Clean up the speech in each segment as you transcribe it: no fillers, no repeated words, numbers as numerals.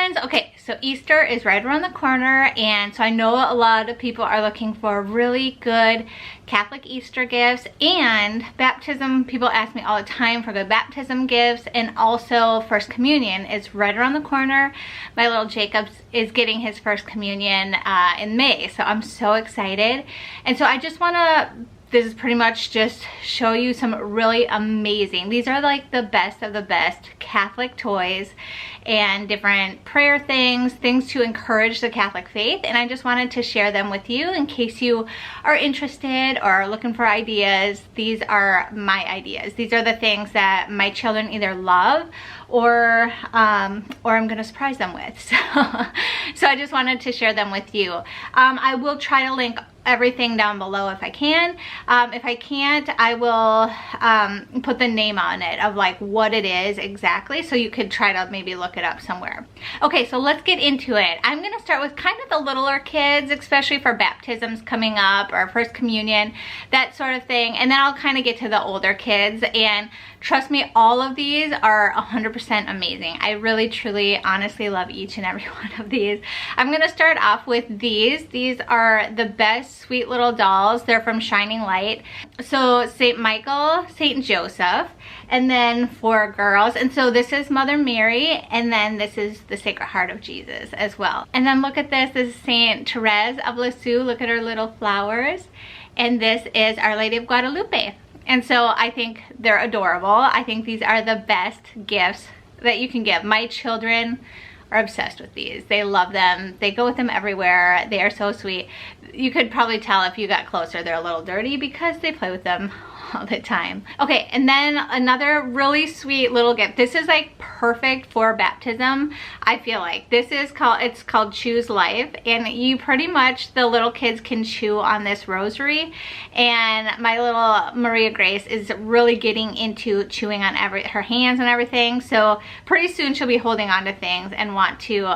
friends. Okay, so Easter is right around the corner, and so I know a lot of people are looking for really good Catholic Easter gifts and baptism. People ask me all the time for good baptism gifts, and also First Communion is right around the corner. My little Jacobs is getting his First Communion in May, so I'm so excited. And so I just want to, this is pretty much just show you some really amazing, these are like the best of the best Catholic toys and different prayer things to encourage the Catholic faith, and I just wanted to share them with you in case you are interested or are looking for ideas. These are my ideas. These are the things that my children either love or I'm gonna surprise them with. So I just wanted to share them with you. I will try to link everything down below if I can. If I can't, I will put the name on it of like what it is exactly, so you could try to maybe look it up somewhere. Okay, so let's get into it. I'm gonna start with kind of the littler kids, especially for baptisms coming up or First Communion, that sort of thing, and then I'll kind of get to the older kids. And trust me, all of these are 100% amazing. I really, truly, honestly love each and every one of these. I'm gonna start off with these. These are the best sweet little dolls. They're from Shining Light. So St. Michael, St. Joseph, and then 4 girls. And so this is Mother Mary, and then this is the Sacred Heart of Jesus as well. And then look at this. This is St. Therese of Lisieux. Look at her little flowers. And this is Our Lady of Guadalupe. And so I think they're adorable. I think these are the best gifts that you can give. My children are obsessed with these. They love them. They go with them everywhere. They are so sweet. You could probably tell if you got closer they're a little dirty because they play with them all the time. Okay, and then another really sweet little gift. This is like perfect for baptism. I feel like this is it's called Choose Life, and you pretty much, the little kids can chew on this rosary, and my little Maria Grace is really getting into chewing on her hands and everything, so pretty soon she'll be holding on to things and want to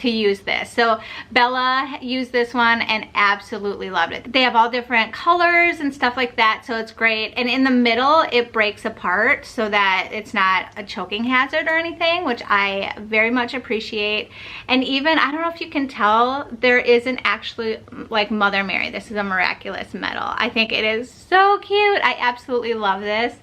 use this. So Bella used this one and absolutely loved it. They have all different colors and stuff like that, so it's great. And in the middle, it breaks apart so that it's not a choking hazard or anything, which I very much appreciate. And even, I don't know if you can tell, there isn't actually like Mother Mary. This is a miraculous medal. I think it is so cute. I absolutely love this.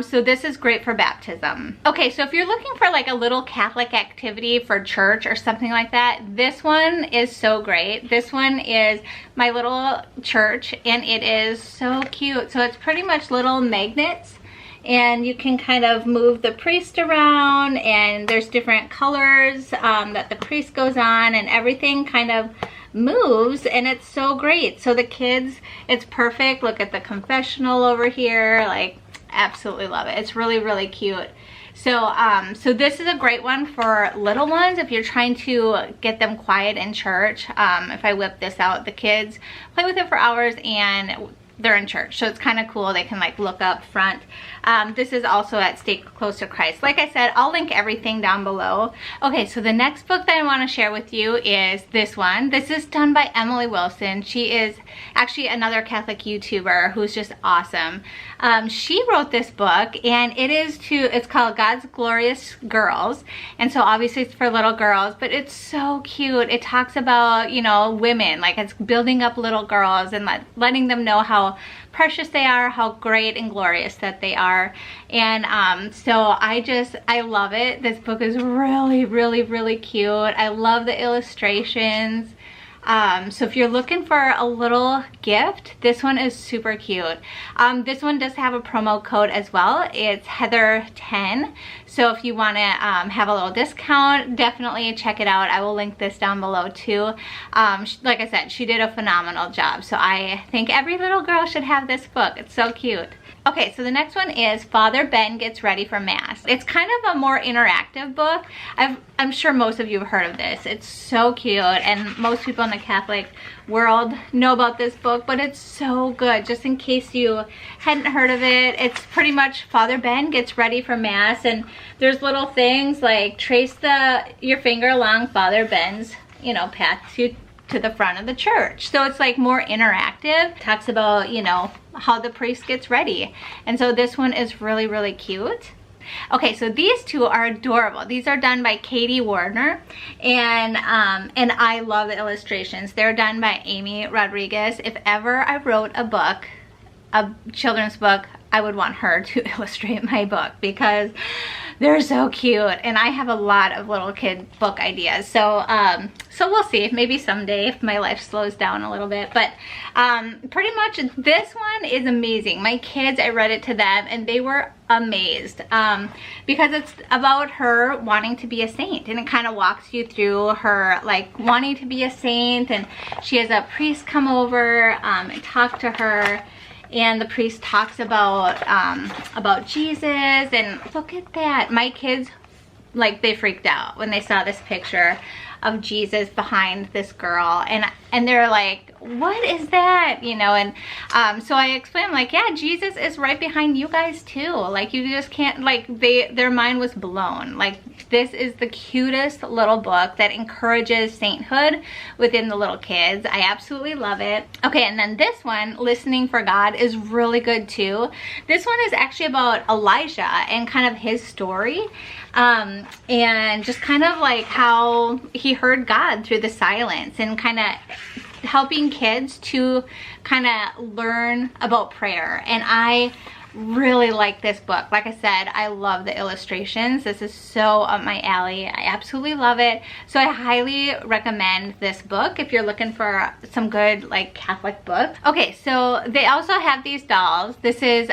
So this is great for baptism. Okay, so if you're looking for like a little Catholic activity for church or something like that, this one is so great. This one is my little church, and it is so cute. So it's pretty much little magnets, and you can kind of move the priest around, and there's different colors that the priest goes on, and everything kind of moves, and it's so great. So the kids, it's perfect. Look at the confessional over here, like, absolutely love it. It's really, really cute. So so this is a great one for little ones if you're trying to get them quiet in church. If I whip this out, the kids play with it for hours and they're in church, so it's kind of cool. They can like look up front. This is also at Stay Close to Christ. Like I said, I'll link everything down below. Okay, so the next book that I want to share with you is this one. This is done by Emily Wilson. She is actually another Catholic YouTuber who's just awesome. She wrote this book, and it's called God's Glorious Girls, and so obviously it's for little girls, but it's so cute. It talks about, you know, women, like it's building up little girls and letting them know how precious they are, how great and glorious that they are. And so I love it. This book is really, really, really cute. I love the illustrations. So if you're looking for a little gift, this one is super cute. This one does have a promo code as well. It's Heather10. So if you want to have a little discount, definitely check it out. I will link this down below too. Like I said, she did a phenomenal job. So I think every little girl should have this book. It's so cute. Okay, so the next one is Father Ben Gets Ready for Mass. It's kind of a more interactive book. I'm sure most of you have heard of this. It's so cute, and most people in the Catholic world know about this book, but it's so good. Just in case you hadn't heard of it, it's pretty much Father Ben gets ready for Mass, and there's little things like trace your finger along Father Ben's, you know, path to the front of the church. So it's like more interactive. It talks about, you know, how the priest gets ready. And so this one is really, really cute. Okay, so these two are adorable. These are done by Katie Warner, and I love the illustrations. They're done by Amy Rodriguez. If ever I wrote a book, a children's book, I would want her to illustrate my book because they're so cute, and I have a lot of little kid book ideas. So so we'll see, maybe someday if my life slows down a little bit. But pretty much this one is amazing. My kids, I read it to them and they were amazed because it's about her wanting to be a saint, and it kind of walks you through her like wanting to be a saint, and she has a priest come over and talk to her. And the priest talks about Jesus, and look at that. My kids, like, they freaked out when they saw this picture of Jesus behind this girl, and they're like, what is that, you know? And so I explained, like, yeah, Jesus is right behind you guys too. Like, you just can't, like, their mind was blown. Like, this is the cutest little book that encourages sainthood within the little kids. I absolutely love it. Okay, and then this one, Listening for God, is really good too. This one is actually about Elijah and kind of his story, and just kind of like how he heard God through the silence, and kind of helping kids to kind of learn about prayer. And I really like this book. Like I said, I love the illustrations. This is so up my alley. I absolutely love it. So I highly recommend this book if you're looking for some good like Catholic books. Okay, so they also have these dolls. This is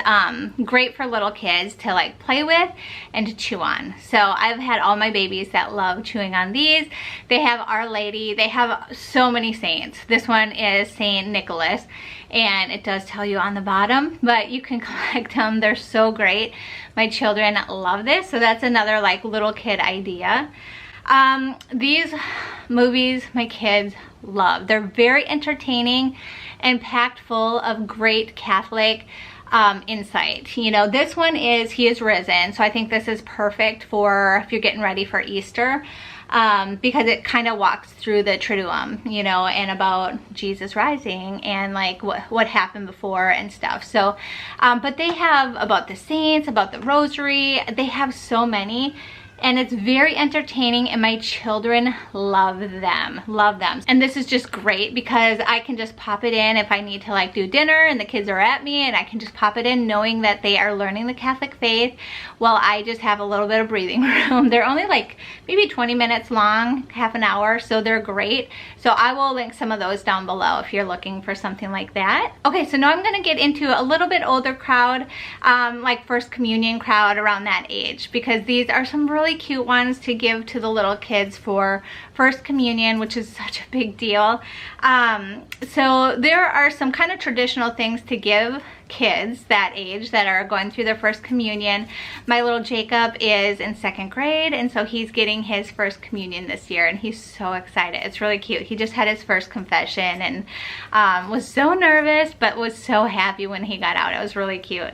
great for little kids to like play with and to chew on. So I've had all my babies that love chewing on these. They have Our Lady. They have so many saints. This one is Saint Nicholas, and it does tell you on the bottom, but you can collect them. They're so great. My children love this, so that's another like little kid idea. These movies my kids love. They're very entertaining and packed full of great Catholic insight. You know, this one is He is Risen, so I think this is perfect for if you're getting ready for Easter. Because it kind of walks through the Triduum, you know, and about Jesus rising and like what happened before and stuff. So, but they have about the saints, about the rosary. They have so many. And it's very entertaining, and my children love them, And this is just great because I can just pop it in if I need to like do dinner and the kids are at me, and I can just pop it in knowing that they are learning the Catholic faith while I just have a little bit of breathing room. They're only like maybe 20 minutes long, half an hour, so they're great. So I will link some of those down below if you're looking for something like that. Okay, so now I'm gonna get into a little bit older crowd, like First Communion crowd around that age, because these are some really cute ones to give to the little kids for First Communion, which is such a big deal. So there are some kind of traditional things to give kids that age that are going through their First Communion. My little Jacob is in 2nd grade, and so he's getting his First Communion this year, and he's so excited. It's really cute. He just had his first confession and was so nervous but was so happy when he got out. It was really cute.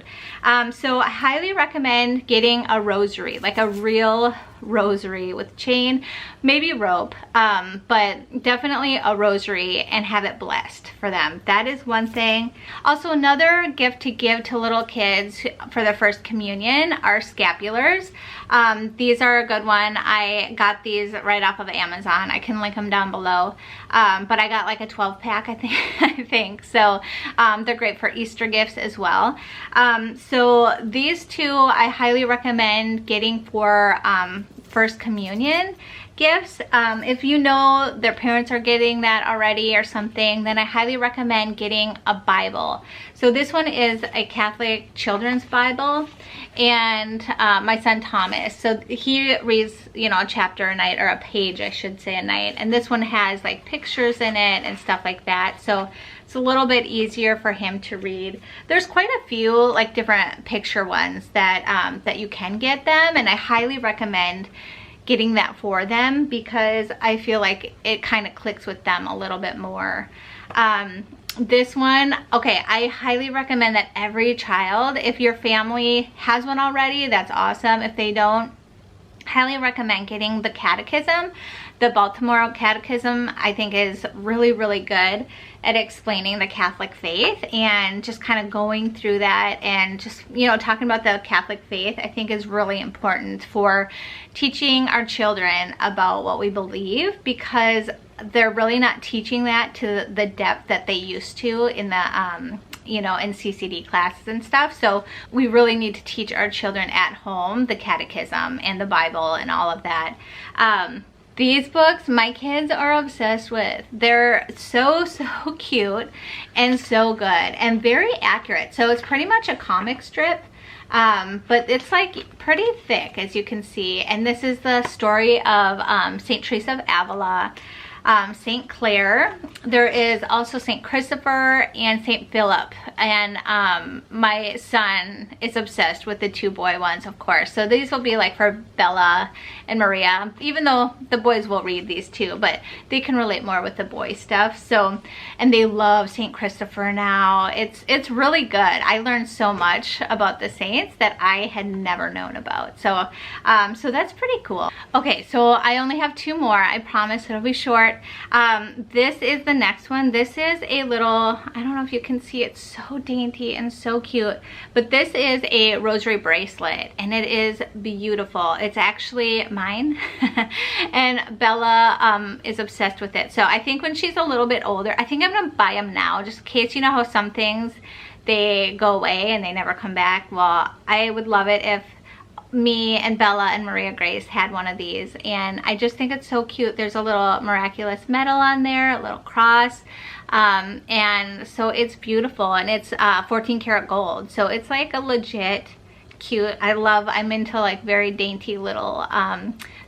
So I highly recommend getting a rosary, like a real rosary with chain, maybe rope, but definitely a rosary, and have it blessed for them. That is one thing. Also, another gift to give to little kids for their First Communion are scapulars. These are a good one. I got these right off of Amazon. I can link them down below, but I got like a 12-pack, I think. So they're great for Easter gifts as well. So these two I highly recommend getting for First Communion gifts. If you know their parents are getting that already or something, then I highly recommend getting a Bible. So this one is a Catholic children's Bible, and my son Thomas, so he reads, you know, a chapter a night, or a page I should say a night, and this one has like pictures in it and stuff like that, so it's a little bit easier for him to read. There's quite a few like different picture ones that that you can get them, and I highly recommend getting that for them because I feel like it kind of clicks with them a little bit more. This one, okay, I highly recommend that every child, if your family has one already, that's awesome. If they don't, highly recommend getting the catechism. The Baltimore Catechism, I think, is really, really good at explaining the Catholic faith, and just kind of going through that and just, you know, talking about the Catholic faith, I think is really important for teaching our children about what we believe, because they're really not teaching that to the depth that they used to in the you know, in CCD classes and stuff. So we really need to teach our children at home the catechism and the Bible and all of that. These books my kids are obsessed with. They're so cute and so good and very accurate. So it's pretty much a comic strip, but it's like pretty thick, as you can see. And this is the story of St. Teresa of Avila, St. Clare. There is also St. Christopher and St. Philip, and my son is obsessed with the 2 boy ones, of course. So these will be like for Bella and Maria, even though the boys will read these too, but they can relate more with the boy stuff. So, and they love St. Christopher now. It's really good. I learned so much about the saints that I had never known about. So so that's pretty cool. Okay, so I only have 2 more. I promise it'll be short. This is the next one. This is a little, I don't know if you can see, it's so dainty and so cute, but this is a rosary bracelet, and it is beautiful. It's actually mine and Bella is obsessed with it. So I think when she's a little bit older, I think I'm gonna buy them now, just in case. You know how some things, they go away and they never come back? Well, I would love it if me and Bella and Maria Grace had one of these, and I just think it's so cute. There's a little miraculous medal on there, a little cross, and so it's beautiful, and it's 14 karat gold, so it's like a legit cute. I'm into like very dainty little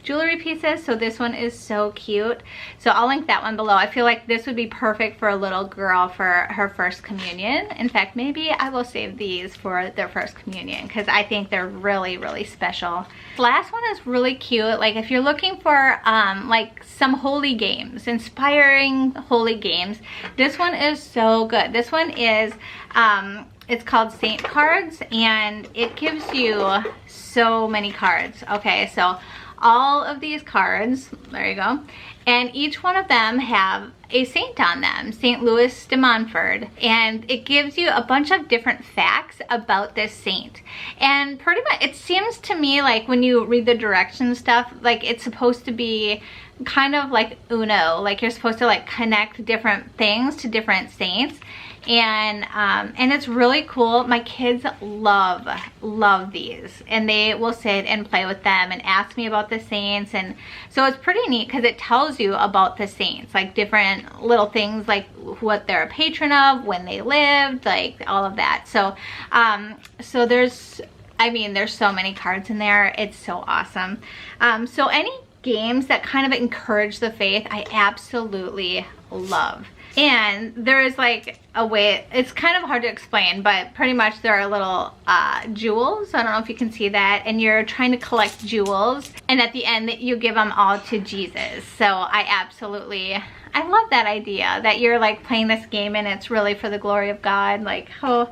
jewelry pieces, so this one is so cute. So I'll link that one below. I feel like this would be perfect for a little girl for her first communion. In fact, maybe I will save these for their first communion, because I think they're really, really special. The last one is really cute. Like if you're looking for like some holy games, inspiring holy games, this one is so good. This one is it's called Saint Cards, and it gives you so many cards. Okay, so all of these cards, there you go, and each one of them have a saint on them, St. Louis de Montfort, and it gives you a bunch of different facts about this saint. And pretty much it seems to me like when you read the directions stuff, like it's supposed to be kind of like Uno, like you're supposed to like connect different things to different saints. And it's really cool. My kids love these, and they will sit and play with them and ask me about the saints. And so it's pretty neat because it tells you about the saints, like different little things, like what they're a patron of, when they lived, like all of that. So so there's so many cards in there. It's so awesome. So any games that kind of encourage the faith, I absolutely love. And there is like a way, it's kind of hard to explain, but pretty much there are little jewels. I don't know if you can see that, and you're trying to collect jewels, and at the end you give them all to Jesus. So I love that idea that you're like playing this game and it's really for the glory of God. Like how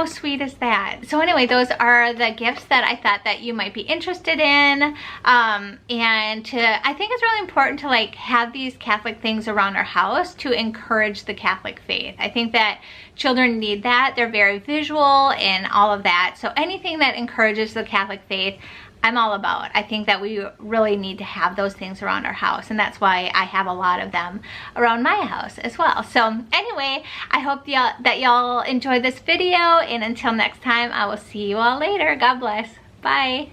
sweet is that? So anyway, those are the gifts that I thought that you might be interested in. And I think it's really important to like have these Catholic things around our house to encourage the Catholic faith. I think that children need that. They're very visual and all of that. So anything that encourages the Catholic faith, I'm all about. I think that we really need to have those things around our house, and that's why I have a lot of them around my house as well. So anyway, I hope that y'all enjoyed this video, and until next time, I will see you all later. God bless. Bye.